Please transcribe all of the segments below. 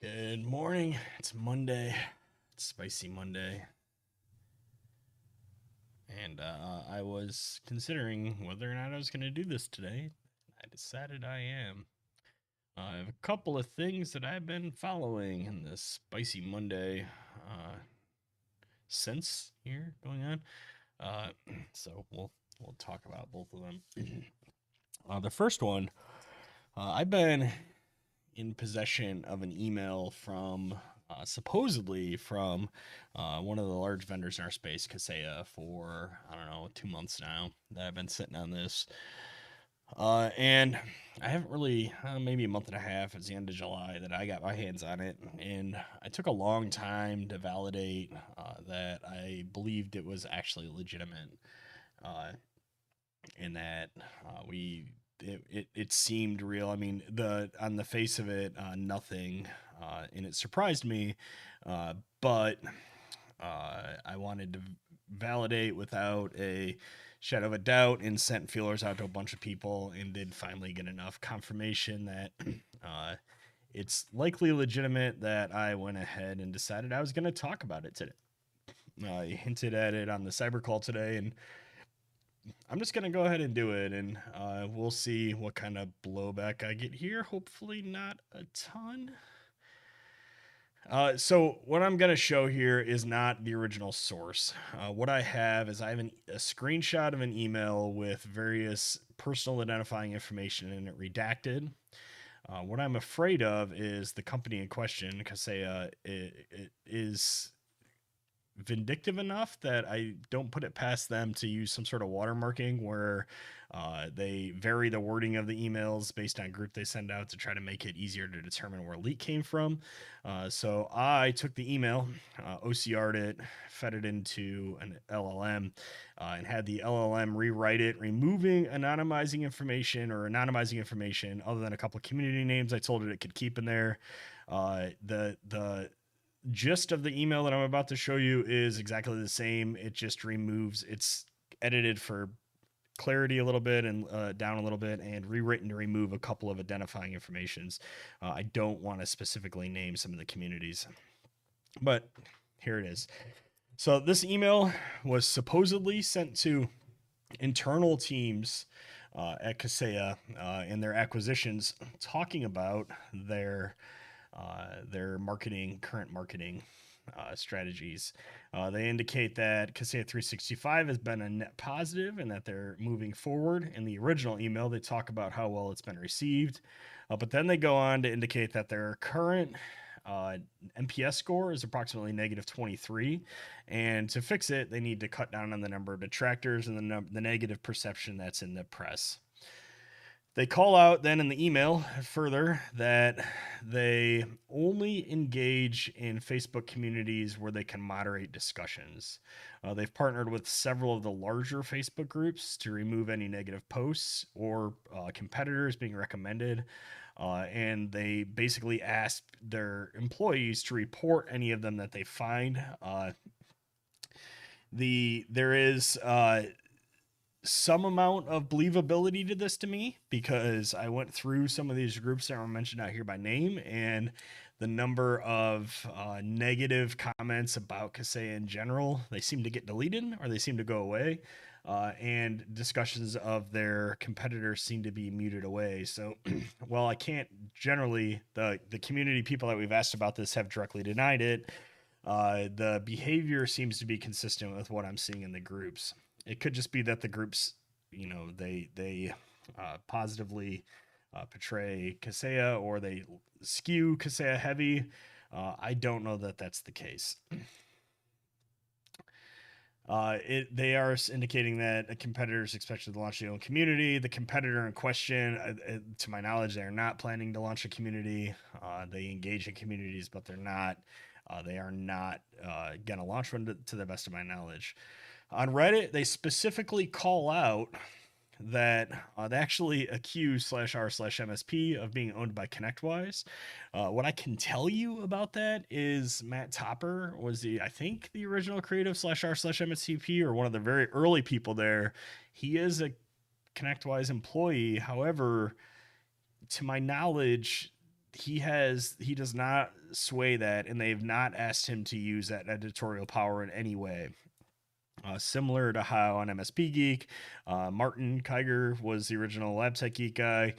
Good morning. It's Monday. It's Spicy Monday. And I was considering whether or not I was going to do this today. I decided I am. I have a couple of things that I've been following in this Spicy Monday sense here going on. Uh, so we'll talk about both of them. The first one, I've been in possession of an email from supposedly from one of the large vendors in our space, Kaseya, for I don't know 2 months now that I've been sitting on this, and I haven't really maybe a month and a half. It's the end of July that I got my hands on it, and I took a long time to validate that I believed it was actually legitimate, uh, and that it seemed real. I mean, the on the face of it, nothing, and it surprised me, uh, but I wanted to validate without a shadow of a doubt and sent feelers out to a bunch of people and did finally get enough confirmation that uh, it's likely legitimate that I went ahead and decided I was going to talk about it today. I hinted at it on the cyber call today, and I'm just gonna go ahead and do it, and we'll see what kind of blowback I get here. Hopefully, not a ton. So what I'm gonna show here is not the original source. What I have is I have a screenshot of an email with various personal identifying information in it redacted. What I'm afraid of is the company in question, Kaseya, it is vindictive enough that I don't put it past them to use some sort of watermarking where they vary the wording of the emails based on group they send out to try to make it easier to determine where a leak came from. So I took the email, OCR'd it, fed it into an LLM, and had the LLM rewrite it, removing anonymizing information other than a couple of community names I told it could keep in there. The gist of the email that I'm about to show you is exactly the same. It just removes, it's edited for clarity a little bit and down a little bit and rewritten to remove a couple of identifying informations. I don't want to specifically name some of the communities, but here it is. So this email was supposedly sent to internal teams at Kaseya in their acquisitions, talking about their marketing, current marketing strategies. They indicate that Kaseya 365 has been a net positive and that they're moving forward. In the original email, they talk about how well it's been received, but then they go on to indicate that their current uh, NPS score is approximately negative 23. And to fix it, they need to cut down on the number of detractors and the negative perception that's in the press. They call out then in the email further that they only engage in Facebook communities where they can moderate discussions. They've partnered with several of the larger Facebook groups to remove any negative posts or competitors being recommended. And they basically ask their employees to report any of them that they find. There is some amount of believability to this to me because I went through some of these groups that were mentioned out here by name, and the number of negative comments about Kaseya in general, they seem to get deleted or they seem to go away. And discussions of their competitors seem to be muted away. So, while I can't generally, the community people that we've asked about this have directly denied it. The behavior seems to be consistent with what I'm seeing in the groups. It could just be that the groups, they positively portray Kaseya or they skew Kaseya heavy. I don't know that that's the case. They are indicating that a competitor is expected to launch their own community. The competitor in question, to my knowledge, they are not planning to launch a community. They engage in communities, but they are not going to launch one to the best of my knowledge. On Reddit, they specifically call out that they actually accuse /r/MSP of being owned by ConnectWise. What I can tell you about that is Matt Topper was I think the original creative /r/MSP or one of the very early people there. He is a ConnectWise employee. However, to my knowledge, he does not sway that, and they've not asked him to use that editorial power in any way. Similar to how on MSP Geek, Martin Kiger was the original LabTech Geek guy.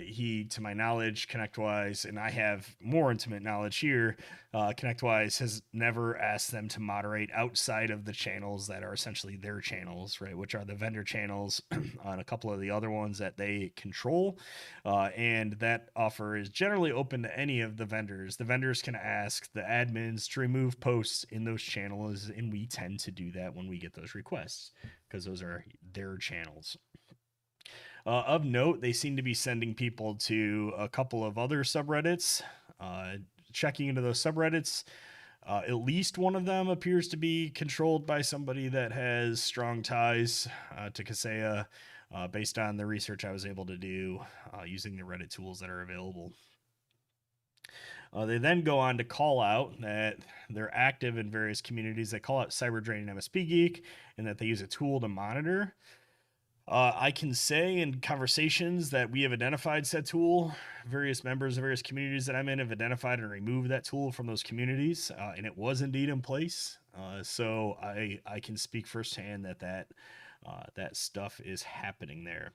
He, to my knowledge, ConnectWise, and I have more intimate knowledge here, ConnectWise has never asked them to moderate outside of the channels that are essentially their channels, right? Which are the vendor channels on a couple of the other ones that they control. And that offer is generally open to any of the vendors. The vendors can ask the admins to remove posts in those channels, and we tend to do that when we get those requests because those are their channels. Of note, they seem to be sending people to a couple of other subreddits. Checking into those subreddits, at least one of them appears to be controlled by somebody that has strong ties to Kaseya, based on the research I was able to do using the Reddit tools that are available. They then go on to call out that they're active in various communities. They call out Cyberdrain and MSP Geek, and that they use a tool to monitor. I can say in conversations that we have identified said tool. Various members of various communities that I'm in have identified and removed that tool from those communities, and it was indeed in place. So I can speak firsthand that stuff is happening there.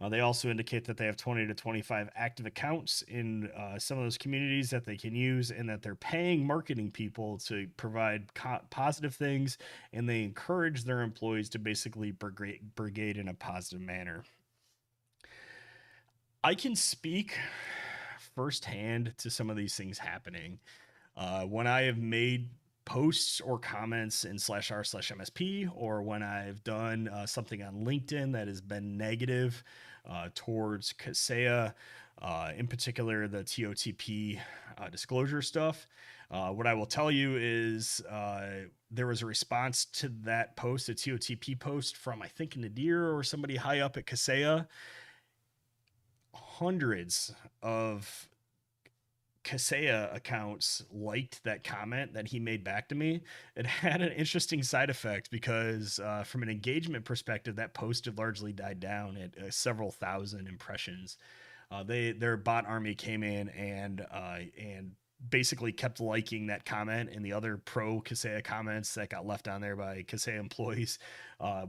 They also indicate that they have 20 to 25 active accounts in some of those communities that they can use, and that they're paying marketing people to provide positive things, and they encourage their employees to basically brigade in a positive manner. I can speak firsthand to some of these things happening. When I have made posts or comments in /r/MSP, or when I've done something on LinkedIn that has been negative towards Kaseya, in particular the TOTP disclosure stuff. What I will tell you is there was a response to that post, a TOTP post from, I think, Nadir or somebody high up at Kaseya. Hundreds of Kaseya accounts liked that comment that he made back to me. It had an interesting side effect because, from an engagement perspective, that post had largely died down at several thousand impressions. Their bot army came in and basically kept liking that comment and the other pro Kaseya comments that got left on there by Kaseya employees,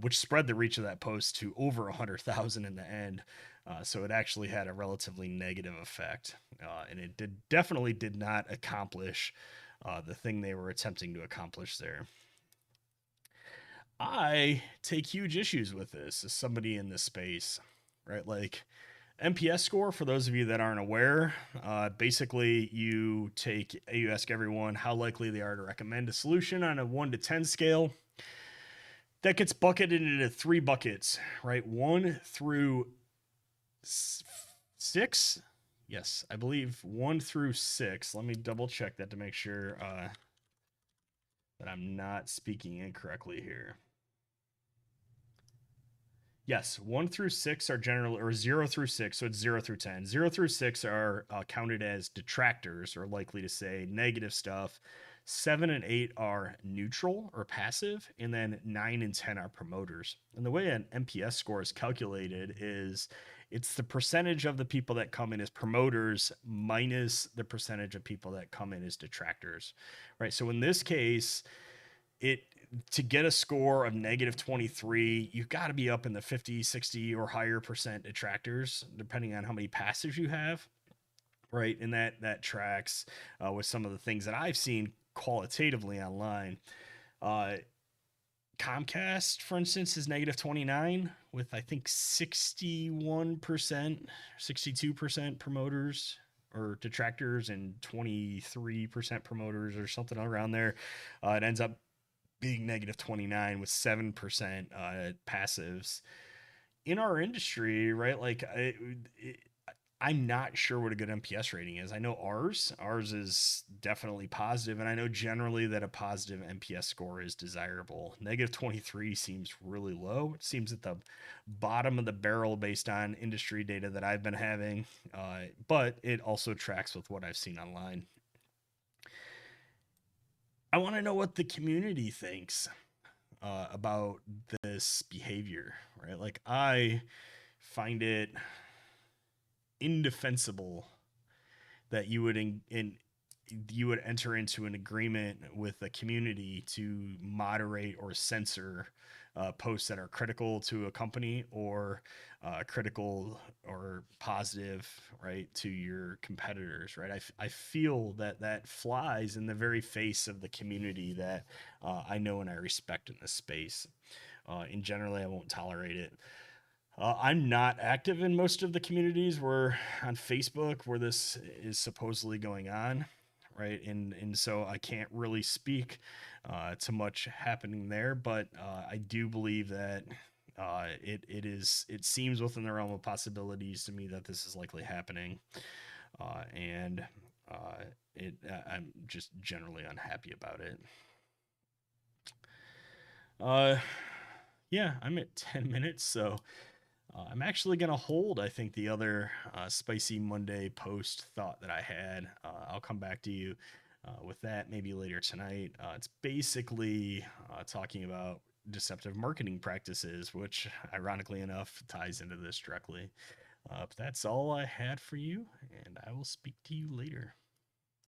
which spread the reach of that post to over 100,000 in the end. So it actually had a relatively negative effect, and it definitely did not accomplish the thing they were attempting to accomplish there. I take huge issues with this as somebody in this space, right? Like, NPS score, for those of you that aren't aware, basically you ask everyone how likely they are to recommend a solution on a 1 to 10 scale. That gets bucketed into 3 buckets, right? 1 through 6. Yes, I believe 1 through 6. Let me double check that to make sure that I'm not speaking incorrectly here. Yes, 1 through 6 are generally, or 0 through 6, so it's 0 through 10. 0 through 6 are counted as detractors, or likely to say negative stuff. 7 and 8 are neutral or passive, and then 9 and 10 are promoters. And the way an NPS score is calculated is it's the percentage of the people that come in as promoters minus the percentage of people that come in as detractors, right? So in this case, to get a score of negative 23, you've got to be up in the 50, 60 or higher percent detractors, depending on how many passives you have, right? And that tracks with some of the things that I've seen qualitatively online. Comcast, for instance, is negative 29 with, I think, 61%, 62% promoters or detractors and 23% promoters or something around there. It ends up being negative 29 with 7% passives. In our industry, right? Like, I'm not sure what a good NPS rating is. I know ours is definitely positive, and I know generally that a positive NPS score is desirable. Negative 23 seems really low. It seems at the bottom of the barrel based on industry data that I've been having, but it also tracks with what I've seen online. I want to know what the community thinks about this behavior, right? Like, I find it indefensible that you would enter into an agreement with the community to moderate or censor posts that are critical to a company or critical or positive, right, to your competitors, right? I feel that that flies in the very face of the community that I know and I respect in this space. In generally, I won't tolerate it. I'm not active in most of the communities where on Facebook where this is supposedly going on, right? And so I can't really speak to much happening there, but I do believe that it seems within the realm of possibilities to me that this is likely happening, and uh, I'm just generally unhappy about it. Uh, yeah, I'm at 10 minutes, so I'm actually going to hold, I think, the other Spicy Monday post thought that I had. I'll come back to you with that maybe later tonight. It's basically talking about deceptive marketing practices, which, ironically enough, ties into this directly. But that's all I had for you, and I will speak to you later.